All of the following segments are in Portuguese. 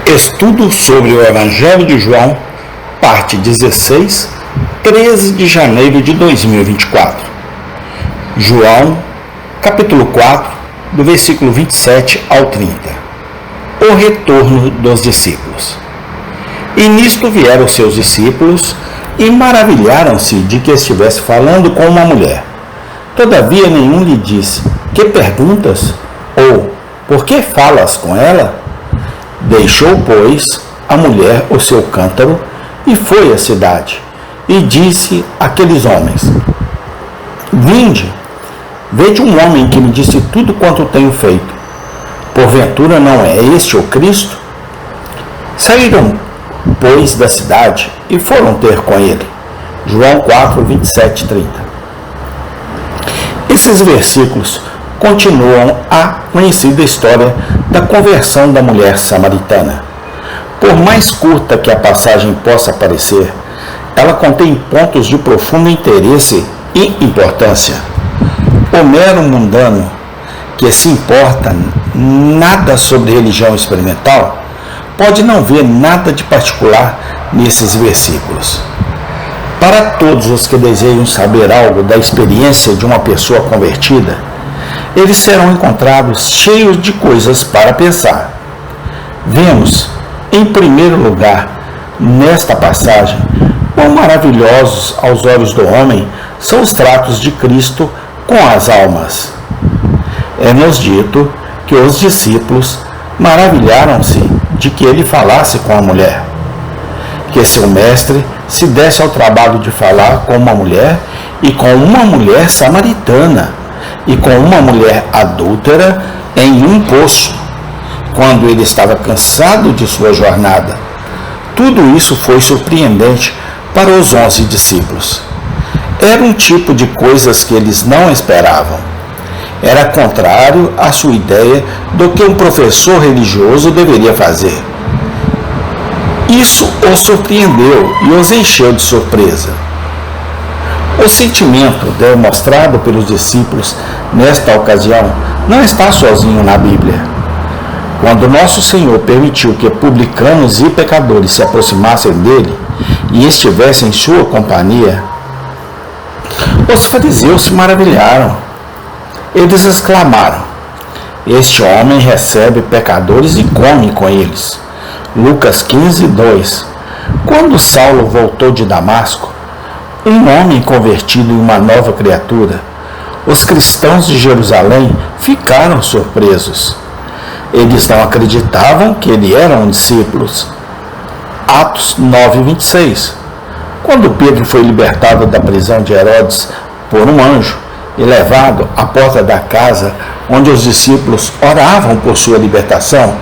Estudo sobre o Evangelho de João, parte 16, 13 de janeiro de 2024. João, capítulo 4, do versículo 27 ao 30. O retorno dos discípulos. E nisto vieram seus discípulos e maravilharam-se de que estivesse falando com uma mulher. Todavia nenhum lhe disse: que perguntas? Ou, por que falas com ela? Deixou, pois, a mulher o seu cântaro e foi à cidade, e disse àqueles homens: vinde, vede um homem que me disse tudo quanto tenho feito. Porventura não é este o Cristo? Saíram, pois, da cidade e foram ter com ele. João 4, 27 e 30. Esses versículos continuam a conhecida história da conversão da mulher samaritana. Por mais curta que a passagem possa parecer, ela contém pontos de profundo interesse e importância. O mero mundano, que se importa nada sobre religião experimental, pode não ver nada de particular nesses versículos. Para todos os que desejam saber algo da experiência de uma pessoa convertida, eles serão encontrados cheios de coisas para pensar. Vemos, em primeiro lugar, nesta passagem, quão maravilhosos aos olhos do homem são os tratos de Cristo com as almas. É-nos dito que os discípulos maravilharam-se de que ele falasse com a mulher, que seu mestre se desse ao trabalho de falar com uma mulher e com uma mulher samaritana, e com uma mulher adúltera em um poço, quando ele estava cansado de sua jornada. Tudo isso foi surpreendente para os 11 discípulos. Era um tipo de coisas que eles não esperavam. Era contrário à sua ideia do que um professor religioso deveria fazer. Isso os surpreendeu e os encheu de surpresa. O sentimento demonstrado pelos discípulos nesta ocasião não está sozinho na Bíblia. Quando nosso Senhor permitiu que publicanos e pecadores se aproximassem dele e estivessem em sua companhia, os fariseus se maravilharam. Eles exclamaram: este homem recebe pecadores e come com eles. Lucas 15, 2. Quando Saulo voltou de Damasco, um homem convertido em uma nova criatura, os cristãos de Jerusalém ficaram surpresos. Eles não acreditavam que ele era um discípulo. Atos 9, 26. Quando Pedro foi libertado da prisão de Herodes por um anjo e levado à porta da casa onde os discípulos oravam por sua libertação,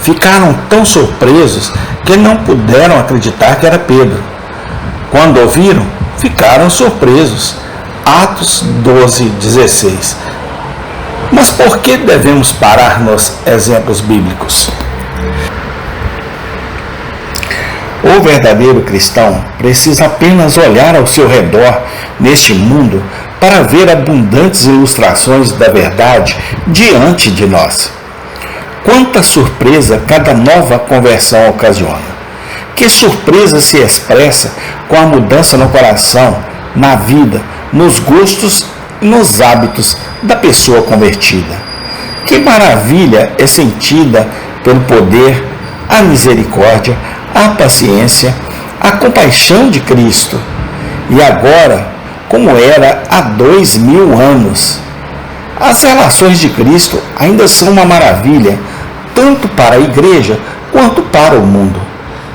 ficaram tão surpresos que não puderam acreditar que era Pedro. Quando ouviram, ficaram surpresos. Atos 12, 16. Mas por que devemos parar nos exemplos bíblicos? O verdadeiro cristão precisa apenas olhar ao seu redor neste mundo para ver abundantes ilustrações da verdade diante de nós. Quanta surpresa cada nova conversão ocasiona! Que surpresa se expressa com a mudança no coração, na vida, nos gostos e nos hábitos da pessoa convertida. Que maravilha é sentida pelo poder, a misericórdia, a paciência, a compaixão de Cristo. E agora, como era há 2000 anos. As relações de Cristo ainda são uma maravilha, tanto para a igreja quanto para o mundo.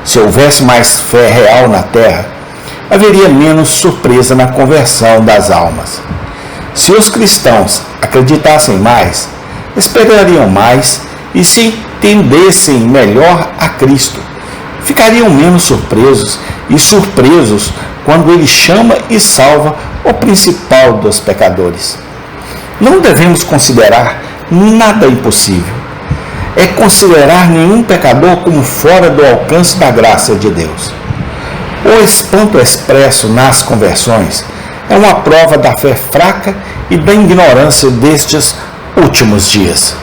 Se houvesse mais fé real na terra, haveria menos surpresa na conversão das almas. Se os cristãos acreditassem mais, esperariam mais e se entendessem melhor a Cristo, ficariam menos surpresos e surpresos quando ele chama e salva o principal dos pecadores. Não devemos considerar nada impossível. É considerar nenhum pecador como fora do alcance da graça de Deus. O espanto expresso nas conversões é uma prova da fé fraca e da ignorância destes últimos dias.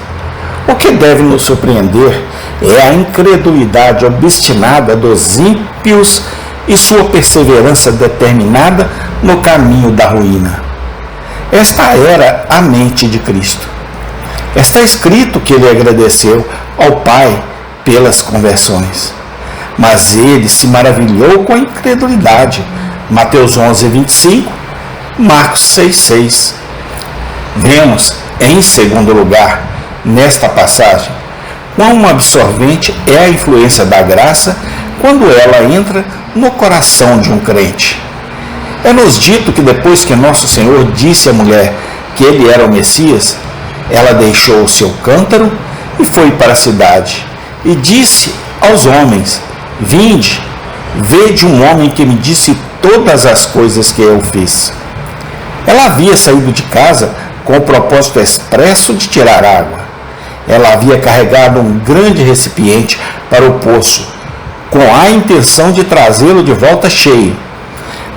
O que deve nos surpreender é a incredulidade obstinada dos ímpios e sua perseverança determinada no caminho da ruína. Esta era a mente de Cristo. Está escrito que ele agradeceu ao Pai pelas conversões, mas ele se maravilhou com a incredulidade. Mateus 11:25, Marcos 6:6. Vemos, em segundo lugar, nesta passagem, quão absorvente é a influência da graça quando ela entra no coração de um crente. É-nos dito que depois que nosso Senhor disse à mulher que ele era o Messias, ela deixou o seu cântaro e foi para a cidade, e disse aos homens: vinde, vede um homem que me disse todas as coisas que eu fiz. Ela havia saído de casa com o propósito expresso de tirar água. Ela havia carregado um grande recipiente para o poço, com a intenção de trazê-lo de volta cheio.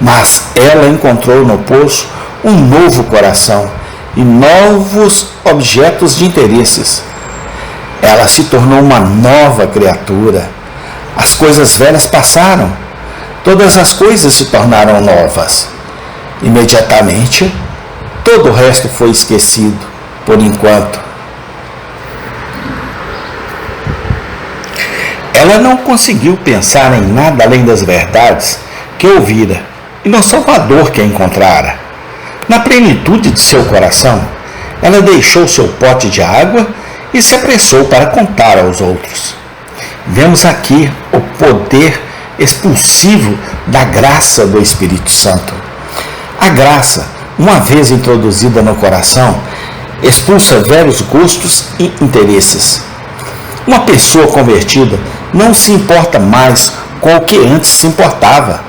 Mas ela encontrou no poço um novo coração e novos objetos de interesses. Ela se tornou uma nova criatura. As coisas velhas passaram, todas as coisas se tornaram novas. Imediatamente, todo o resto foi esquecido, por enquanto. Ela não conseguiu pensar em nada além das verdades que ouvira e no Salvador que a encontrara. Na plenitude de seu coração, ela deixou seu pote de água e se apressou para contar aos outros. Vemos aqui o poder expulsivo da graça do Espírito Santo. A graça, uma vez introduzida no coração, expulsa velhos gostos e interesses. Uma pessoa convertida não se importa mais com o que antes se importava.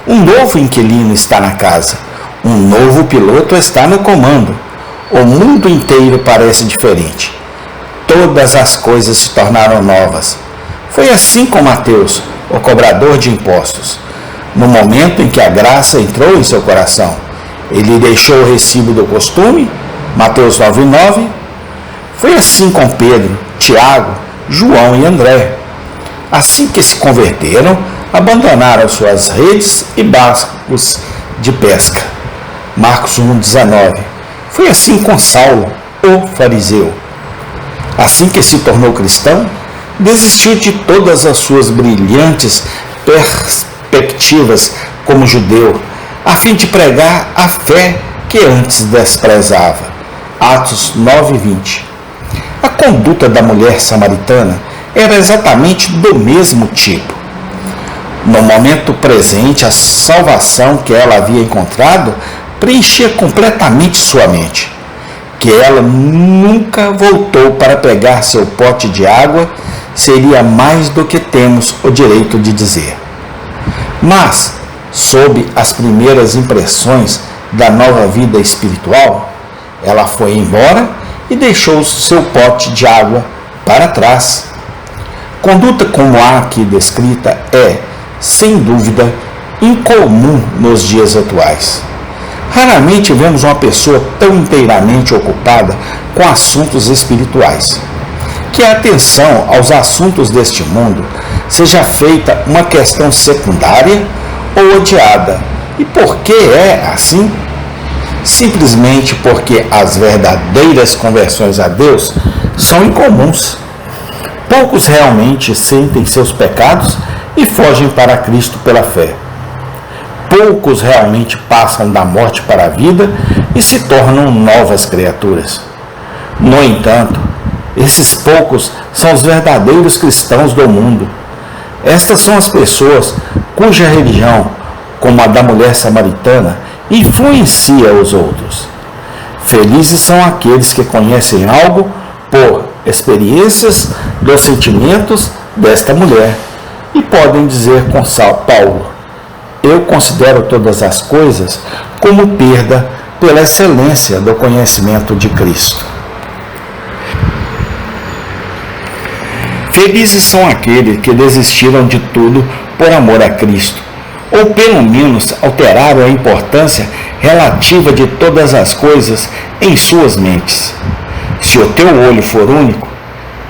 Um novo inquilino está na casa. Um novo piloto está no comando. O mundo inteiro parece diferente. Todas as coisas se tornaram novas. Foi assim com Mateus, o cobrador de impostos. No momento em que a graça entrou em seu coração, ele deixou o recibo do costume, Mateus 9:9. Foi assim com Pedro, Tiago, João e André. Assim que se converteram, abandonaram suas redes e barcos de pesca. Marcos 1:19. Foi assim com Saulo, o fariseu. Assim que se tornou cristão, desistiu de todas as suas brilhantes perspectivas como judeu, a fim de pregar a fé que antes desprezava. Atos 9:20. A conduta da mulher samaritana era exatamente do mesmo tipo. No momento presente, a salvação que ela havia encontrado preenchia completamente sua mente, que ela nunca voltou para pegar seu pote de água seria mais do que temos o direito de dizer. Mas, sob as primeiras impressões da nova vida espiritual, ela foi embora e deixou seu pote de água para trás. Conduta como a aqui descrita é, sem dúvida, incomum nos dias atuais. Raramente vemos uma pessoa tão inteiramente ocupada com assuntos espirituais. Que a atenção aos assuntos deste mundo seja feita uma questão secundária ou odiada. E por que é assim? Simplesmente porque as verdadeiras conversões a Deus são incomuns. Poucos realmente sentem seus pecados e fogem para Cristo pela fé. Poucos realmente passam da morte para a vida e se tornam novas criaturas. No entanto, esses poucos são os verdadeiros cristãos do mundo. Estas são as pessoas cuja religião, como a da mulher samaritana, influencia os outros. Felizes são aqueles que conhecem algo por experiências dos sentimentos desta mulher e podem dizer com Paulo: eu considero todas as coisas como perda pela excelência do conhecimento de Cristo. Felizes são aqueles que desistiram de tudo por amor a Cristo, ou pelo menos alteraram a importância relativa de todas as coisas em suas mentes. Se o teu olho for único,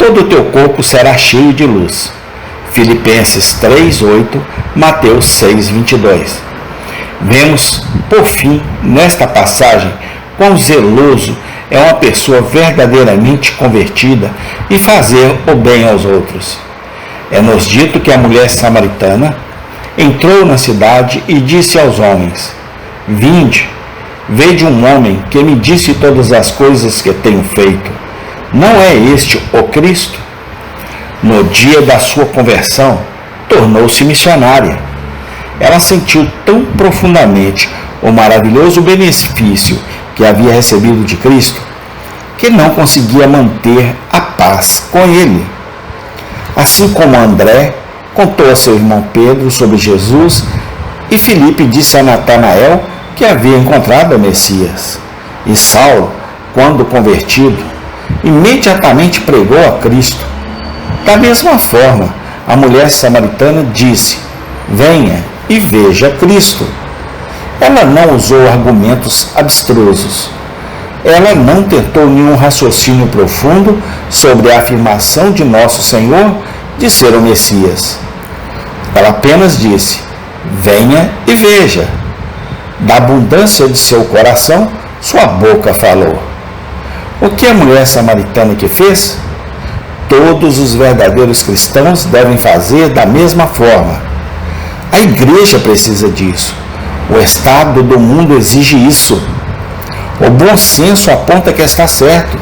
todo o teu corpo será cheio de luz. Filipenses 3:8, Mateus 6:22. Vemos, por fim, nesta passagem, quão zeloso é uma pessoa verdadeiramente convertida e fazer o bem aos outros. É-nos dito que a mulher samaritana entrou na cidade e disse aos homens: Vinde, vede um homem que me disse todas as coisas que tenho feito. Não é este o Cristo? No dia da sua conversão, tornou-se missionária. Ela sentiu tão profundamente o maravilhoso benefício que havia recebido de Cristo, que não conseguia manter a paz com ele. Assim como André contou a seu irmão Pedro sobre Jesus, e Filipe disse a Natanael que havia encontrado o Messias. E Saulo, quando convertido, imediatamente pregou a Cristo. Da mesma forma, a mulher samaritana disse: Venha e veja Cristo. Ela não usou argumentos abstrusos. Ela não tentou nenhum raciocínio profundo sobre a afirmação de nosso Senhor de ser o Messias. Ela apenas disse: Venha e veja. Da abundância de seu coração, sua boca falou. O que a mulher samaritana que fez? Todos os verdadeiros cristãos devem fazer da mesma forma. A igreja precisa disso. O estado do mundo exige isso. O bom senso aponta que está certo.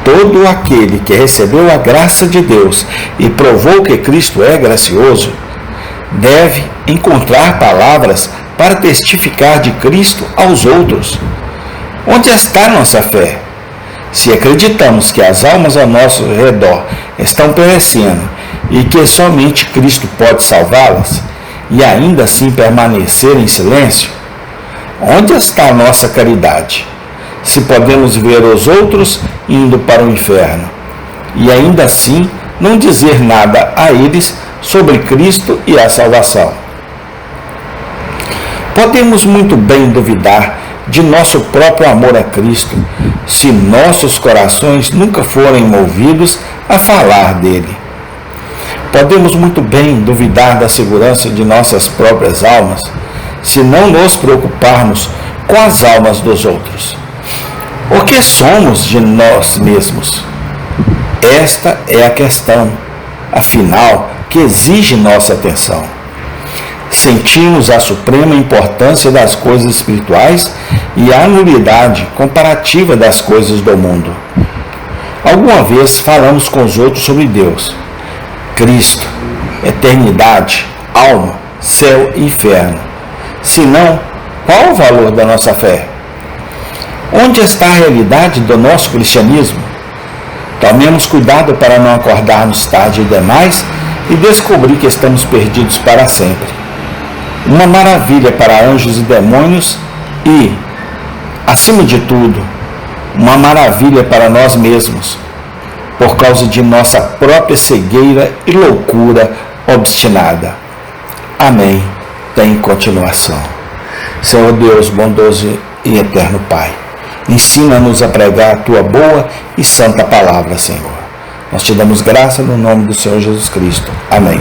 Todo aquele que recebeu a graça de Deus e provou que Cristo é gracioso, deve encontrar palavras para testificar de Cristo aos outros. Onde está nossa fé? Se acreditamos que as almas ao nosso redor estão perecendo e que somente Cristo pode salvá-las, e ainda assim permanecer em silêncio, onde está a nossa caridade? Se podemos ver os outros indo para o inferno, e ainda assim não dizer nada a eles sobre Cristo e a salvação. Podemos muito bem duvidar de nosso próprio amor a Cristo, se nossos corações nunca forem movidos a falar dele. Podemos muito bem duvidar da segurança de nossas próprias almas, se não nos preocuparmos com as almas dos outros. O que somos de nós mesmos? Esta é a questão, afinal, que exige nossa atenção. Sentimos a suprema importância das coisas espirituais e a nulidade comparativa das coisas do mundo. Alguma vez falamos com os outros sobre Deus, Cristo, eternidade, alma, céu e inferno. Se não, qual o valor da nossa fé? Onde está a realidade do nosso cristianismo? Tomemos cuidado para não acordarmos tarde demais e descobrir que estamos perdidos para sempre. Uma maravilha para anjos e demônios e, acima de tudo, uma maravilha para nós mesmos, por causa de nossa própria cegueira e loucura obstinada. Amém. Tem continuação. Senhor Deus, bondoso e eterno Pai, ensina-nos a pregar a Tua boa e santa palavra, Senhor. Nós te damos graça no nome do Senhor Jesus Cristo. Amém.